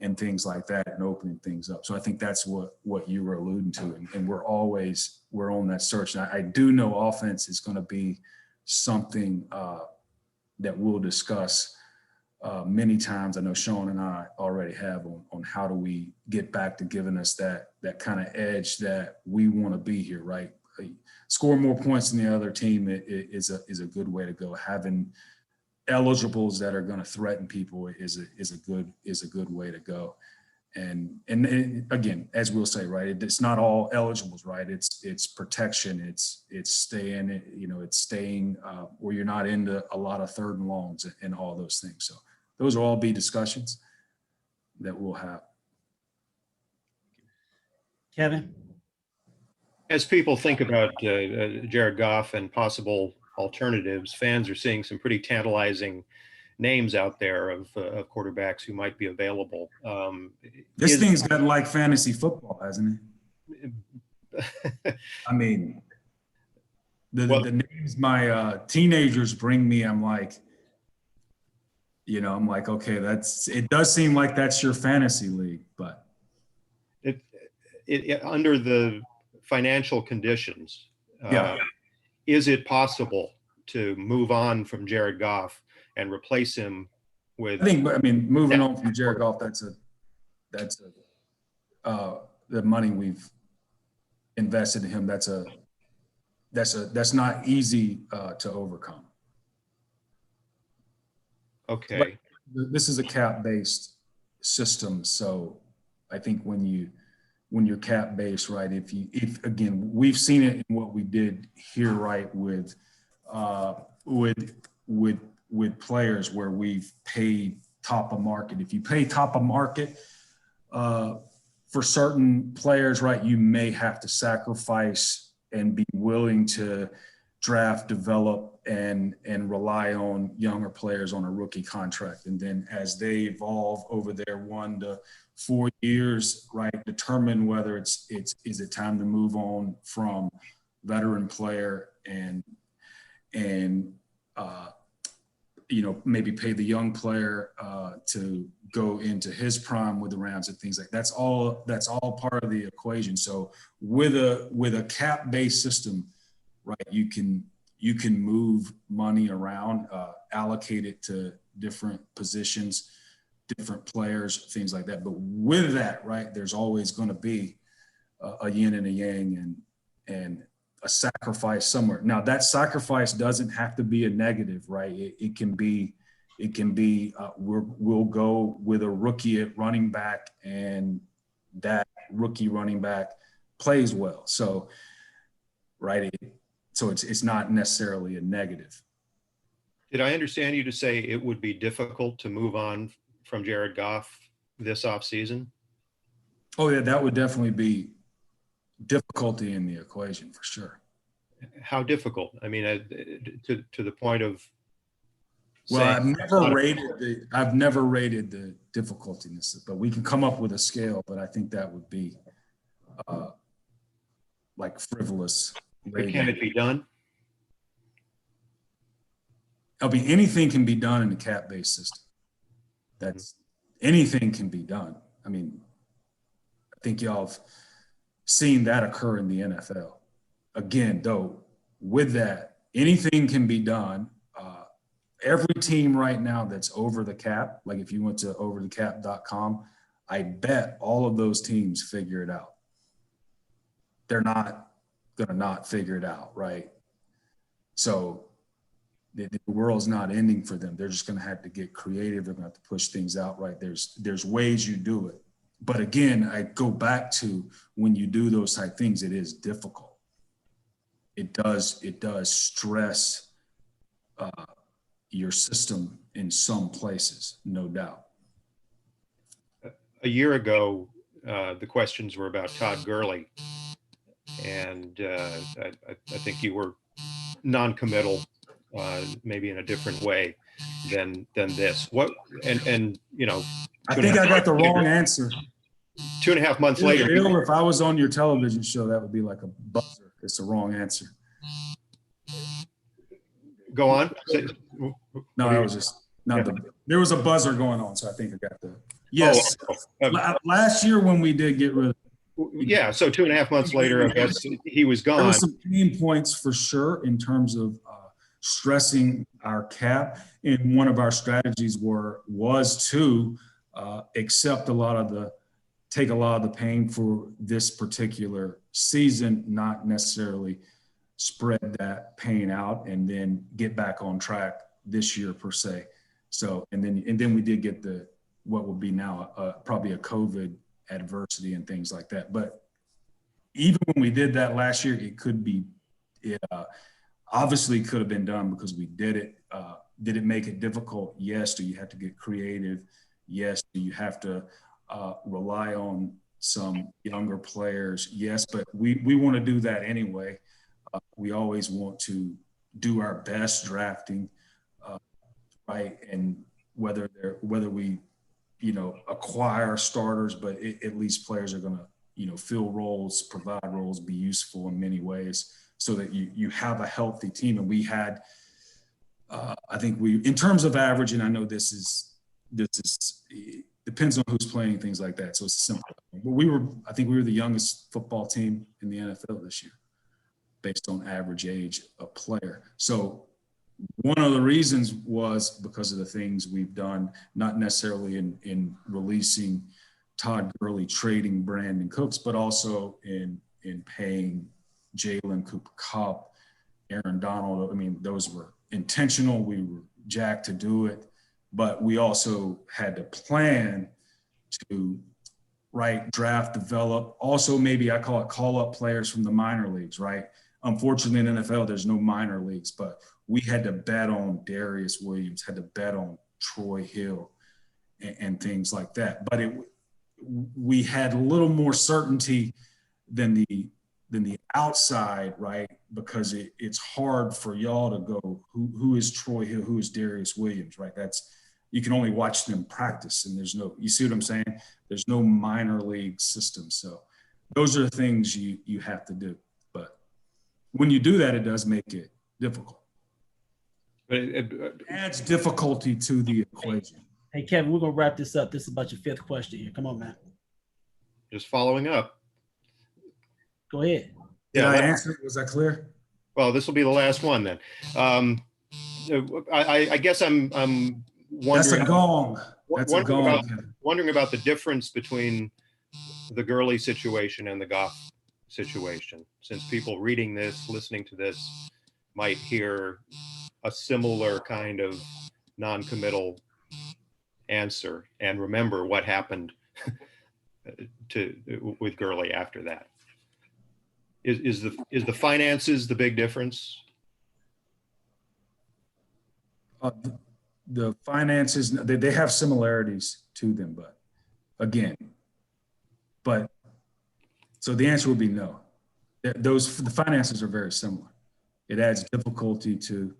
and things like that, and opening things up. So I think that's what you were alluding to. And we're on that search. And I do know offense is going to be something that we'll discuss many times. I know Sean and I already have on how do we get back to giving us that kind of edge that we want to be here, right? Score more points than the other team is a good way to go. Having eligibles that are going to threaten people is a good way to go. And again, as we'll say, right, it's not all eligibles, right? It's protection. It's staying, it's staying where you're not into a lot of 3rd and longs and all those things. So those will all be discussions that we'll have. Kevin? As people think about Jared Goff and possible alternatives, fans are seeing some pretty tantalizing names out there of quarterbacks who might be available. This thing's gotten like fantasy football, hasn't it? I mean, the names my teenagers bring me, I'm like, okay, it does seem like that's your fantasy league, but it under the financial conditions, is it possible to move on from Jared Goff and replace him with? Moving on from Jared Goff, that's the money we've invested in him. That's not easy to overcome. Okay. But this is a cap-based system, so I think when you're cap-based, right, if again, we've seen it in what we did here, right, with players where we've paid top of market. If you pay top of market for certain players, right, you may have to sacrifice and be willing to draft, develop, and rely on younger players on a rookie contract. And then as they evolve over their 1 to 4 years, right, determine whether is it time to move on from veteran player and maybe pay the young player to go into his prime with the Rams and things like that. That's all part of the equation. So with a cap-based system, right, you can move money around, allocate it to different positions, different players, things like that. But with that, right, there's always going to be a yin and a yang and a sacrifice somewhere. Now that sacrifice doesn't have to be a negative, right? It can be we'll go with a rookie at running back, and that rookie running back plays well. So, right. So it's not necessarily a negative. Did I understand you to say it would be difficult to move on from Jared Goff this offseason? Oh yeah, that would definitely be difficulty in the equation for sure. How difficult? I mean, to the point of. Well, I've never rated the difficulty, but we can come up with a scale. But I think that would be like frivolous. But can it be done? I mean, anything can be done in the cap-based system. Anything can be done. I mean, I think y'all have seen that occur in the NFL. Again, though, with that, anything can be done. Every team right now that's over the cap, like if you went to overthecap.com, I bet all of those teams figure it out. They're not going to not figure it out, right? So the world's not ending for them. They're just going to have to get creative. They're going to have to push things out, right? There's ways you do it. But again, I go back to when you do those type things, it is difficult. It does stress your system in some places, no doubt. A year ago, the questions were about Todd Gurley, and I think you were non-committal, maybe in a different way than this. What and you know, I think I got the wrong answer. 2.5 months later, Bill, if I was on your television show, that would be like a buzzer. It's the wrong answer. Go on. No, I was just not the. There was a buzzer going on, so I think I got the. Yes. Last year when we did get rid of. Yeah, so 2.5 months later, I guess he was gone. There were some pain points for sure in terms of stressing our cap, and one of our strategies was to take a lot of the pain for this particular season, not necessarily spread that pain out and then get back on track this year per se. So, and then we did get what would be now probably a COVID adversity and things like that. But even when we did that last year, it obviously could have been done because we did it. Did it make it difficult? Yes. Do you have to get creative? Yes. Do you have to rely on some younger players? Yes. But we want to do that anyway. We always want to do our best drafting, right? And whether we, acquire starters, but at least players are going to, fill roles, provide roles, be useful in many ways so that you have a healthy team. And we had, I think in terms of average, and I know this is depends on who's playing, things like that. So it's simple. But I think we were the youngest football team in the NFL this year, based on average age of player. So one of the reasons was because of the things we've done, not necessarily in releasing Todd Gurley, trading Brandon Cooks, but also in paying Jalen Cooper Kupp, Aaron Donald. I mean, those were intentional. We were jacked to do it, but we also had to plan to draft, develop. Also, maybe I call up players from the minor leagues, right? Unfortunately, in NFL, there's no minor leagues, but we had to bet on Darius Williams, had to bet on Troy Hill and things like that. But we had a little more certainty than the outside, right? Because it's hard for y'all to go, who is Troy Hill, who is Darius Williams, right? You can only watch them practice, and you see what I'm saying? There's no minor league system. So those are the things you have to do. But when you do that, it does make it difficult. It adds difficulty to the equation. Hey, Kevin, we're going to wrap this up. This is about your fifth question here. Come on, man. Just following up. Go ahead. Did I answer? Was that clear? Well, this will be the last one then. I guess I'm wondering. That's a gong. That's a gong. Wondering about the difference between the Gurley situation and the Goff situation, since people reading this, listening to this, might hear a similar kind of non-committal answer and remember what happened with Gurley after that. Is the finances the big difference? The finances, they have similarities to them, but so the answer would be no. The finances are very similar. It adds difficulty to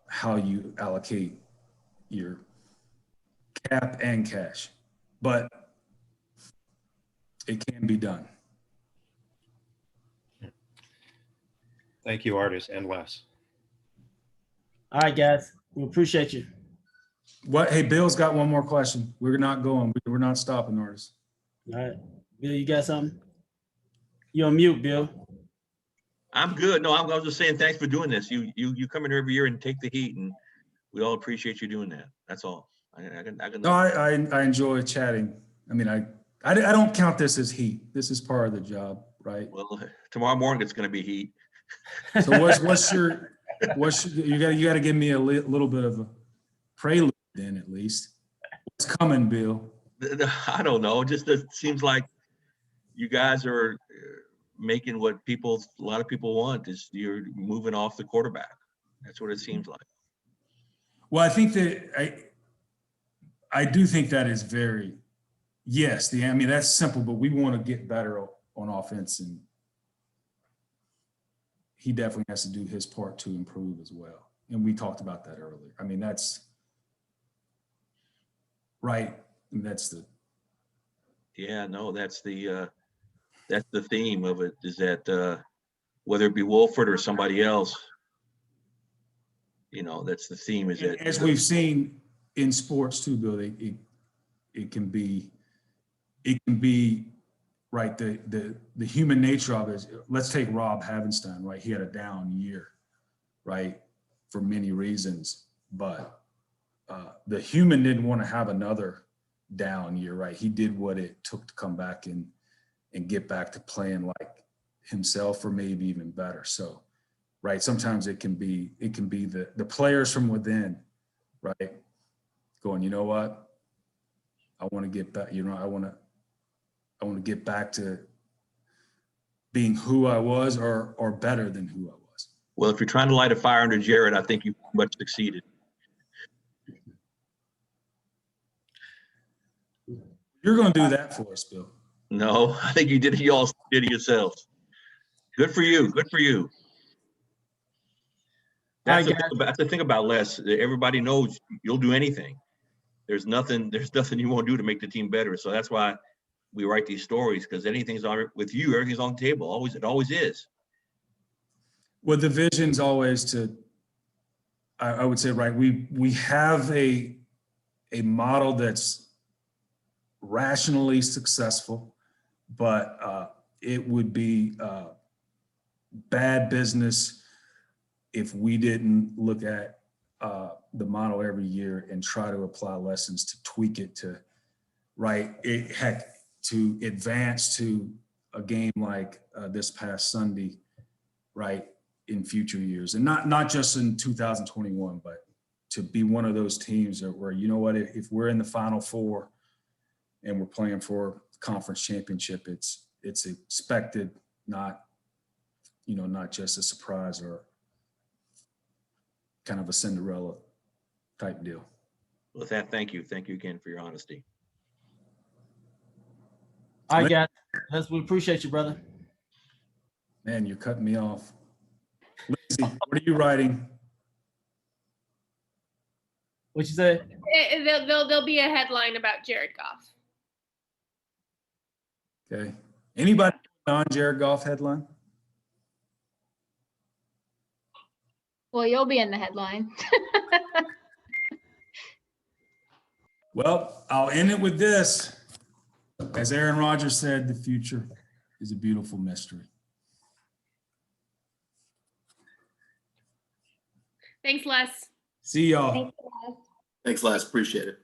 how you allocate your cap and cash, but it can be done. Thank you, Artis and Les. All right, guys. We appreciate you. What? Hey, Bill's got one more question. We're not going. We're not stopping, artists. All right. Bill, you got something? You're on mute, Bill. I'm good. No, I was just saying thanks for doing this. You come in every year and take the heat, and we all appreciate you doing that. That's all. I can. No, I enjoy chatting. I mean, I don't count this as heat. This is part of the job, right? Well, tomorrow morning it's going to be heat. So you got to give me a little bit of a prelude then, at least. What's coming, Bill? I don't know. Just it seems like you guys are making what a lot of people want is you're moving off the quarterback. That's what it seems like. Well, I think that I do think that is very, yes. I mean, that's simple, but we want to get better on offense, and he definitely has to do his part to improve as well. And we talked about that earlier. I mean, that's right. And that's the. Yeah, no, that's the theme of it, is that whether it be Wolford or somebody else, that's the theme, is that As we've seen in sports too, Bill, it can be right. The human nature of it is, let's take Rob Havenstein, right? He had a down year, right? For many reasons, but the human didn't want to have another down year, right? He did what it took to come back and get back to playing like himself, or maybe even better. So, right, sometimes it can be the players from within, right, going, you know what, I want to get back, I want to get back to being who I was, or better than who I was. Well, if you're trying to light a fire under Jared, I think you've much succeeded. You're going to do that for us, Bill. No, I think you all did it yourselves. Good for you. Good for you. That's the thing about Les. Everybody knows you'll do anything. There's nothing you won't do to make the team better. So that's why we write these stories, because anything's on with you, everything's on the table. It always is. Well, the vision's always I would say, right, we have a model that's rationally successful, but it would be bad business if we didn't look at the model every year and try to apply lessons to tweak it to, right, it had to advance to a game like this past Sunday, right, in future years, and not just in 2021, but to be one of those teams where, you know what, if we're in the Final Four and we're playing for conference championship, it's expected, not just a surprise or kind of a Cinderella type deal. With that, thank you again for your honesty. All right, guys, we appreciate you, brother. Man, you're cutting me off. Lindsay, what are you writing? What you say? There'll be a headline about Jared Goff. Okay. Anybody on Jared Goff headline? Well, you'll be in the headline. Well, I'll end it with this. As Aaron Rodgers said, the future is a beautiful mystery. Thanks, Les. See y'all. Thanks, Les. Appreciate it.